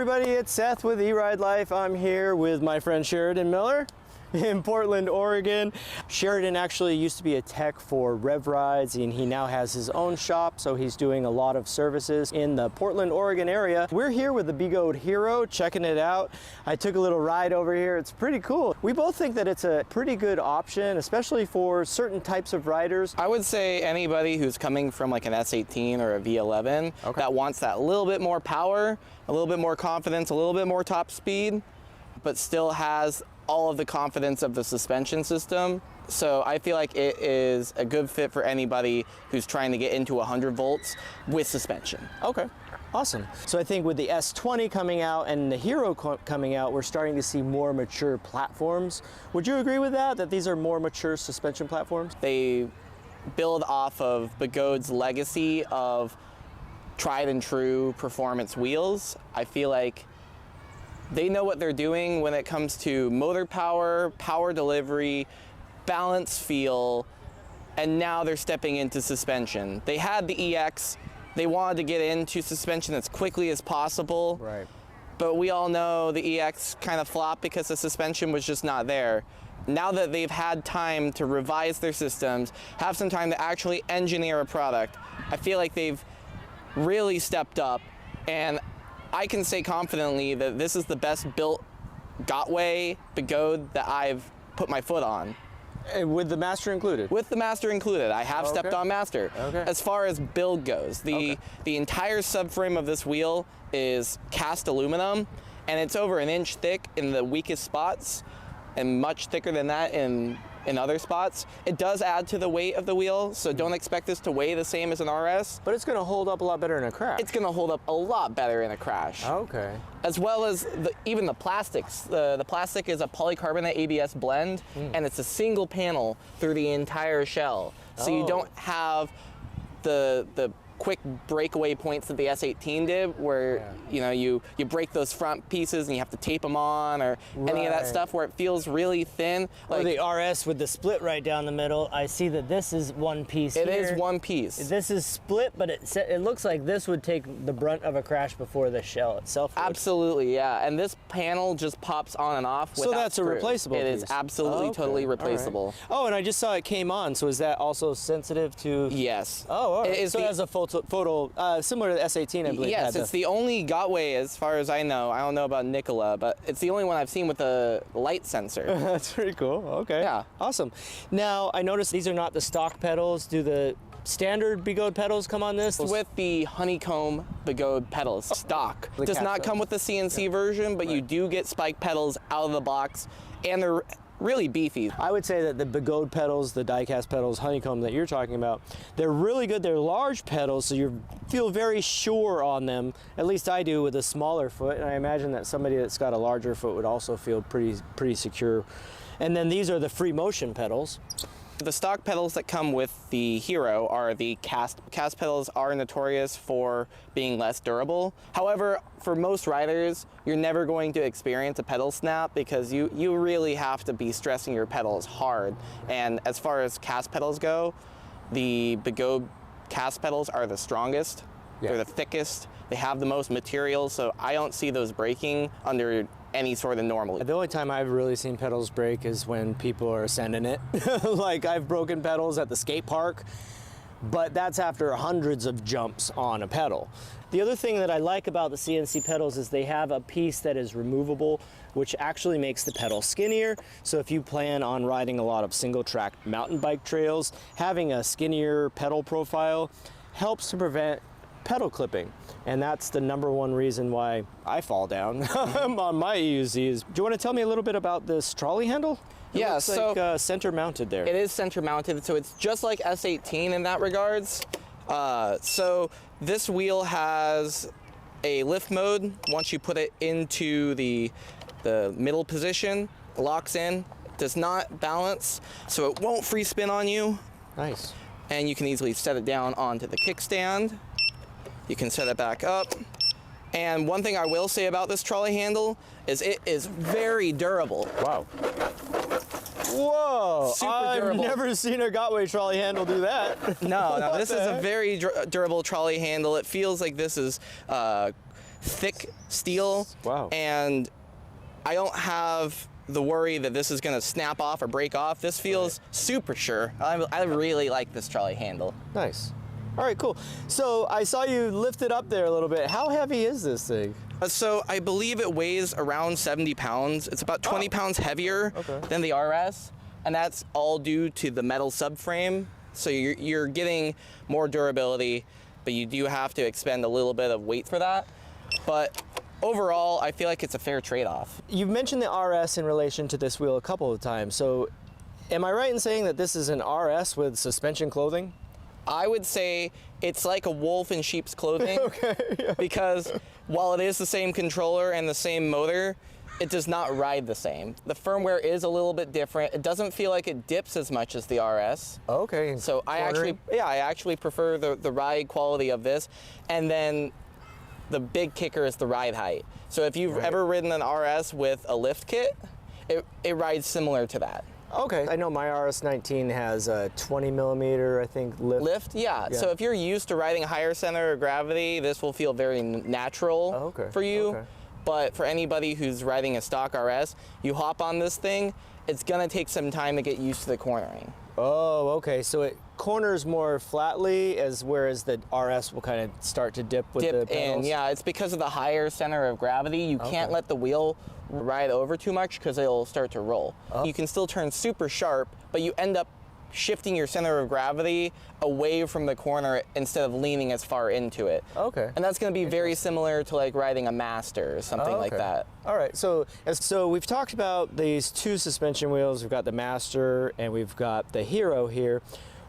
everybody, it's Seth with E-Ride Life. I'm here with my friend Sheridan Miller in Portland, Oregon. Sheridan actually used to be a tech for Rev Rides, and he now has his own shop, so he's doing a lot of services in the Portland, Oregon area. We're here with the Begode Hero, checking it out. I took a little ride over here. It's pretty cool. We both think that it's a pretty good option, especially for certain types of riders. I would say anybody who's coming from like an S18 or a V11 that wants that little bit more power, a little bit more confidence, a little bit more top speed, but still has all of the confidence of the suspension system. So I feel like it is a good fit for anybody who's trying to get into 100 volts with suspension. Okay, awesome. So I think with the S20 coming out and the Hero coming out, we're starting to see more mature platforms. Would you agree with that, that these are more mature suspension platforms? They build off of Begode's legacy of tried and true performance wheels. I feel like they know what they're doing when it comes to motor power, power delivery, balance feel, and now they're stepping into suspension. They had the EX, they wanted to get into suspension as quickly as possible. Right. But we all know the EX kind of flopped because the suspension was just not there. Now that they've had time to revise their systems, have some time to actually engineer a product, I feel like they've really stepped up, and I can say confidently that this is the best built Gotway Begode that I've put my foot on. And with the Master included? With the Master included. I have stepped on Master. Okay. As far as build goes, the entire subframe of this wheel is cast aluminum, and it's over an inch thick in the weakest spots and much thicker than that in other spots. It does add to the weight of the wheel, so don't expect this to weigh the same as an RS. But it's going to hold up a lot better in a crash. It's going to hold up a lot better in a crash. Okay. As well as even the plastics. The plastic is a polycarbonate ABS blend, and it's a single panel through the entire shell. So you don't have the quick breakaway points that the S18 did, where you know you break those front pieces and you have to tape them on, or any of that stuff, where it feels really thin. Like the RS with the split right down the middle. I see that this is one piece. It is one piece. This is split, but it looks like this would take the brunt of a crash before the shell itself would. Absolutely, yeah. And this panel just pops on and off without So that's screws. a replaceable It piece. is absolutely totally replaceable. Right. Oh, and I just saw it came on. So is that also sensitive to? Yes. Oh, all right. It is so it has a photo similar to the S18, I believe. Yes, it's the only Gotway, as far as I know. I don't know about Nikola, but it's the only one I've seen with a light sensor. That's pretty cool. Okay. Yeah. Awesome. Now, I noticed these are not the stock pedals. Do the standard Begode pedals come on this? With the honeycomb Begode pedals, stock. Does not come with the CNC version, but you do get spike pedals out of the box, and they're really beefy. I would say that the Begode pedals, the die-cast pedals, honeycomb that you're talking about, they're really good. They're large pedals, so you feel very sure on them. At least I do with a smaller foot, and I imagine that somebody that's got a larger foot would also feel pretty secure. And then these are the free motion pedals. The stock pedals that come with the Hero are the cast. Cast pedals are notorious for being less durable. However, for most riders, you're never going to experience a pedal snap because you really have to be stressing your pedals hard. And as far as cast pedals go, the Begode cast pedals are the strongest. They're the thickest. They have the most material, so I don't see those breaking under any sort of normal. The only time I've really seen pedals break is when people are ascending it. Like I've broken pedals at the skate park, but that's after hundreds of jumps on a pedal. The other thing that I like about the CNC pedals is they have a piece that is removable, which actually makes the pedal skinnier. So if you plan on riding a lot of single track mountain bike trails, having a skinnier pedal profile helps to prevent pedal clipping. And that's the #1 reason why I fall down on my EUZs. Do you want to tell me a little bit about this trolley handle? It looks so like center mounted there. It is center mounted, so it's just like S18 in that regards. So this wheel has a lift mode. Once you put it into the middle position, it locks in, does not balance, so it won't free spin on you. Nice. And you can easily set it down onto the kickstand. You can set it back up. And one thing I will say about this trolley handle is it is very durable. Wow. Whoa! Super durable. I've never seen a Gotway trolley handle do that. No, this is a very durable trolley handle. It feels like this is thick steel. Wow. And I don't have the worry that this is gonna snap off or break off. This feels super sure. I really like this trolley handle. Nice. All right, cool. So I saw you lift it up there a little bit. How heavy is this thing? So I believe it weighs around 70 pounds. It's about 20 pounds heavier than the RS, and that's all due to the metal subframe. So you're getting more durability, but you do have to expend a little bit of weight for that. But overall, I feel like it's a fair trade-off. You've mentioned the RS in relation to this wheel a couple of times. So am I right in saying that this is an RS with suspension clothing? I would say it's like a wolf in sheep's clothing. Because while it is the same controller and the same motor, it does not ride the same. The firmware is a little bit different. It doesn't feel like it dips as much as the RS. Okay. So I actually prefer the ride quality of this. And then the big kicker is the ride height. So if you've ever ridden an RS with a lift kit, it rides similar to that. Okay. I know my RS19 has a 20 millimeter, I think, lift. Yeah. So if you're used to riding a higher center of gravity, this will feel very natural for you. Okay. But for anybody who's riding a stock RS, you hop on this thing, it's gonna take some time to get used to the cornering. Oh, okay. So it corners more flatly, whereas the RS will kind of start to dip with the pedals? Yeah, it's because of the higher center of gravity. You can't let the wheel ride over too much because it'll start to roll. You can still turn super sharp, but you end up shifting your center of gravity away from the corner instead of leaning as far into it. Okay. And that's going to be very similar to like riding a Master or something like that. All right. So we've talked about these two suspension wheels. We've got the Master and we've got the Hero here.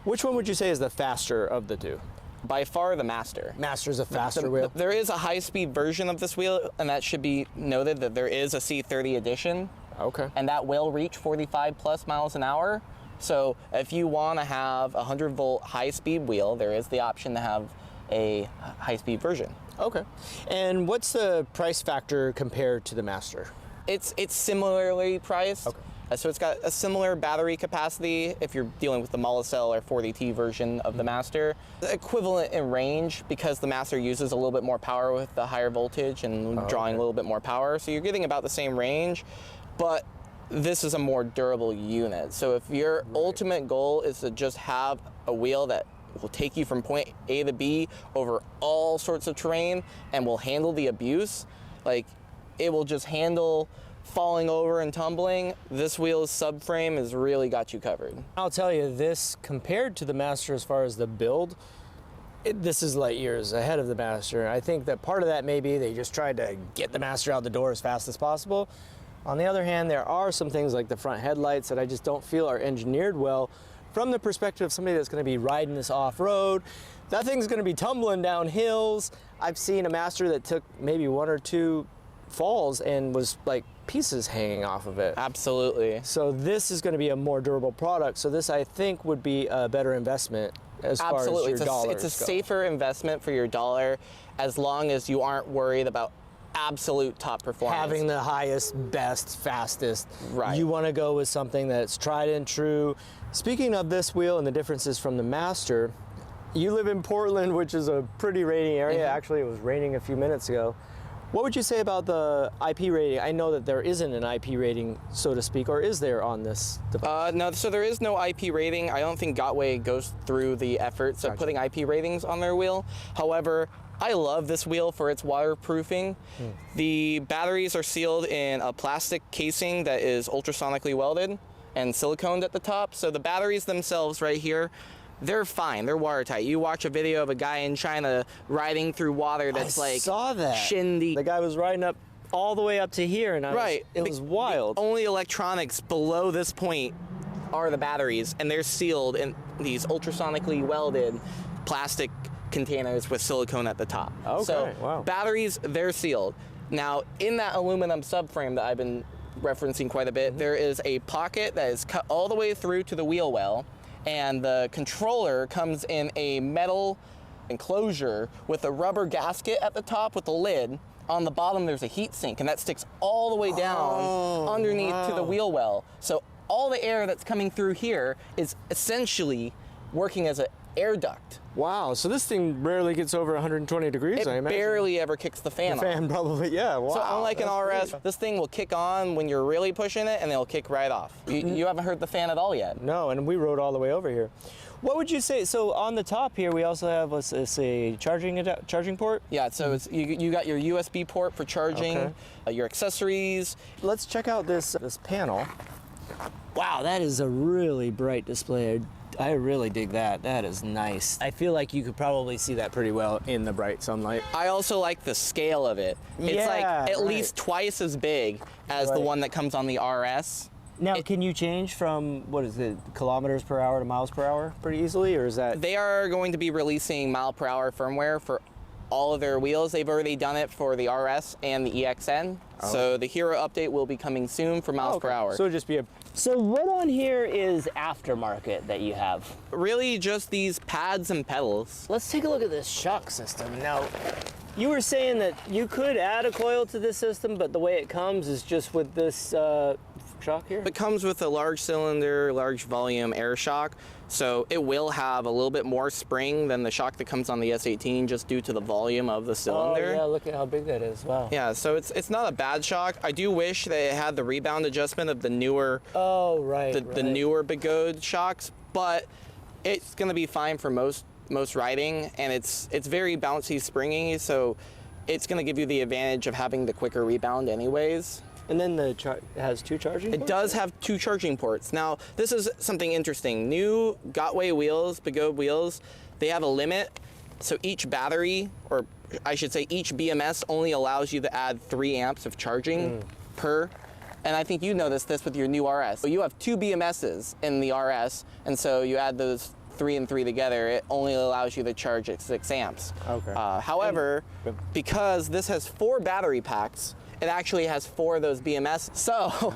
Which one would you say is the faster of the two? By far the Master. Master's a faster wheel? There is a high-speed version of this wheel, and that should be noted that there is a C30 edition. Okay. And that will reach 45 plus miles an hour. So if you want to have a 100-volt high-speed wheel, there is the option to have a high-speed version. Okay. And what's the price factor compared to the Master? It's similarly priced. Okay. So it's got a similar battery capacity if you're dealing with the Mollicell or 40T version of the Master. Equivalent in range because the Master uses a little bit more power with the higher voltage and drawing a little bit more power. So you're getting about the same range, but this is a more durable unit. So if your ultimate goal is to just have a wheel that will take you from point A to B over all sorts of terrain and will handle the abuse, like it will just handle falling over and tumbling, this wheel's subframe has really got you covered. I'll tell you, this compared to the Master as far as the build, this is light years ahead of the Master. I think that part of that may be they just tried to get the Master out the door as fast as possible. On the other hand, there are some things like the front headlights that I just don't feel are engineered well from the perspective of somebody that's going to be riding this off-road. That thing's going to be tumbling down hills. I've seen a Master that took maybe one or two falls and was like pieces hanging off of it. Absolutely. So this is going to be a more durable product. So this, I think, would be a better investment as far as your dollars It's a safer investment for your dollar as long as you aren't worried about absolute top performance. Having the highest, best, fastest. Right. You want to go with something that's tried and true. Speaking of this wheel and the differences from the Master, you live in Portland, which is a pretty rainy area. Actually, it was raining a few minutes ago. What would you say about the IP rating? I know that there isn't an IP rating, so to speak, or is there on this device? No, so there is no IP rating. I don't think Gotway goes through the efforts of putting IP ratings on their wheel. However, I love this wheel for its waterproofing. The batteries are sealed in a plastic casing that is ultrasonically welded and siliconed at the top. So the batteries themselves right here, they're fine. They're watertight. You watch a video of a guy in China riding through water that's shin deep. The guy was riding up all the way up to here, and it was wild. The only electronics below this point are the batteries, and they're sealed in these ultrasonically welded plastic containers with silicone at the top. Okay, so wow. Batteries, they're sealed. Now, in that aluminum subframe that I've been referencing quite a bit, there is a pocket that is cut all the way through to the wheel well, and the controller comes in a metal enclosure with a rubber gasket at the top with a lid. On the bottom there's a heat sink, and that sticks all the way down underneath to the wheel well. So all the air that's coming through here is essentially working as an air duct. Wow, so this thing rarely gets over 120 degrees, I It imagine. barely ever kicks the fan The fan on. probably, yeah, wow. So unlike an RS, this thing will kick on when you're really pushing it, and it'll kick right off. You haven't heard the fan at all yet. No, and we rode all the way over here. What would you say, so on the top here, we also have a charging port? Yeah, so it's you got your USB port for charging, Okay. Your accessories. Let's check out this panel. Wow, that is a really bright display. I really dig that. That is nice. I feel like you could probably see that pretty well in the bright sunlight. I also like the scale of it. It's like at least twice as big as the one that comes on the RS. Now, can you change from, what is it, kilometers per hour to miles per hour pretty easily, or is that? They are going to be releasing mile per hour firmware for all of their wheels. They've already done it for the RS and the EXN. Oh. So the Hero update will be coming soon for miles per hour. So it'll just be a... So what on here is aftermarket that you have? Really just these pads and pedals. Let's take a look at this shock system. Now, you were saying that you could add a coil to this system, but the way it comes is just with this shock here? It comes with a large cylinder, large volume air shock, so it will have a little bit more spring than the shock that comes on the S18 just due to the volume of the cylinder. Oh yeah, look at how big that is, wow. Yeah, so it's not a bad shock. I do wish they had the rebound adjustment of the newer the newer Begode shocks, but it's gonna be fine for most riding, and it's very bouncy, springy, so it's gonna give you the advantage of having the quicker rebound anyways. And then it has two charging ports? It does have two charging ports. Now, this is something interesting. New Gotway wheels, Begode wheels, they have a limit. So each battery, or I should say each BMS, only allows you to add 3 amps of charging per. And I think you noticed this with your new RS. So you have 2 BMSs in the RS, and so you add those 3 and 3 together, it only allows you to charge at 6 amps. Okay. However, because this has 4 battery packs, it actually has 4 of those BMS. So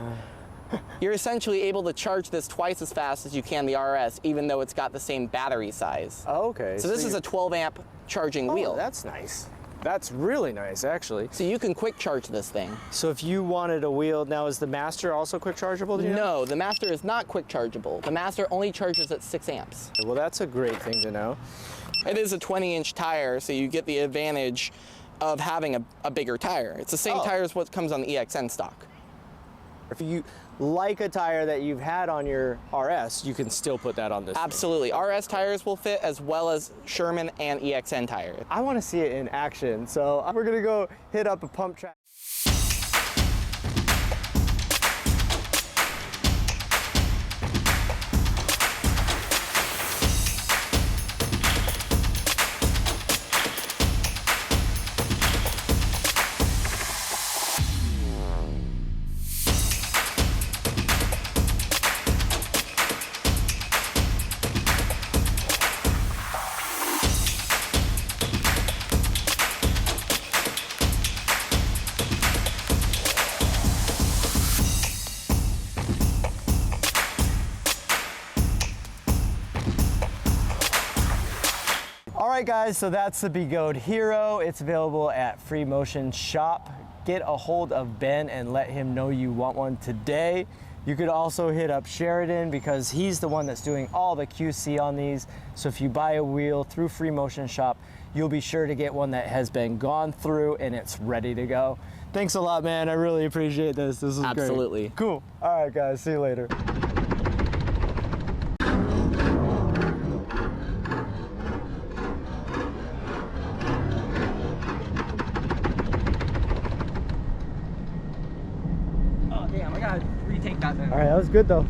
you're essentially able to charge this twice as fast as you can the RS, even though it's got the same battery size. Oh, okay. So this is a 12 amp charging wheel. That's nice. That's really nice, actually. So you can quick charge this thing. So if you wanted a wheel, now is the Master also quick chargeable? Do you know? No, the Master is not quick chargeable. The Master only charges at 6 amps. Well, that's a great thing to know. It is a 20-inch tire, so you get the advantage of having a bigger tire. It's the same tire as what comes on the EXN stock. If you like a tire that you've had on your RS, you can still put that on this. Absolutely. RS tires will fit, as well as Sherman and EXN tires. I want to see it in action, so we're gonna go hit up a pump track. All right guys, so that's the Begode Hero. It's available at Free Motion Shop. Get a hold of Ben and let him know you want one today. You could also hit up Sheridan because he's the one that's doing all the QC on these. So if you buy a wheel through Free Motion Shop, you'll be sure to get one that has been gone through and it's ready to go. Thanks a lot, man. I really appreciate this. This is great. Absolutely. Cool. All right, guys. See you later. Oh, damn, I gotta retake that then. All right, that was good though.